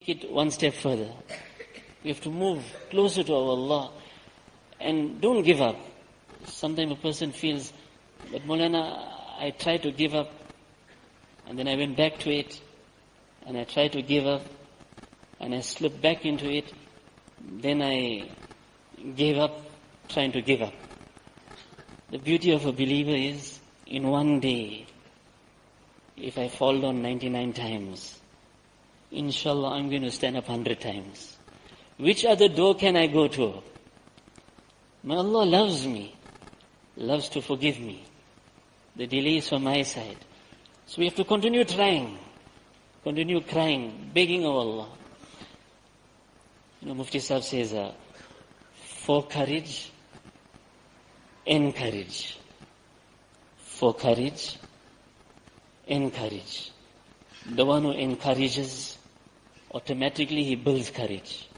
take it one step further. We have to move closer to our Allah. And don't give up. Sometimes a person feels, but Maulana, I tried to give up, and then I went back to it, and I tried to give up, and I slipped back into it, then I gave up trying to give up. The beauty of a believer is, in one day, if I fall down 99 times, inshallah I'm going to stand up 100 times. Which other door can I go to? My Allah loves me, loves to forgive me. The delay is from my side. So we have to continue trying, continue crying, begging of Allah. Mufti Sahib says, for courage, encourage. For courage, encourage. The one who encourages, automatically he builds courage.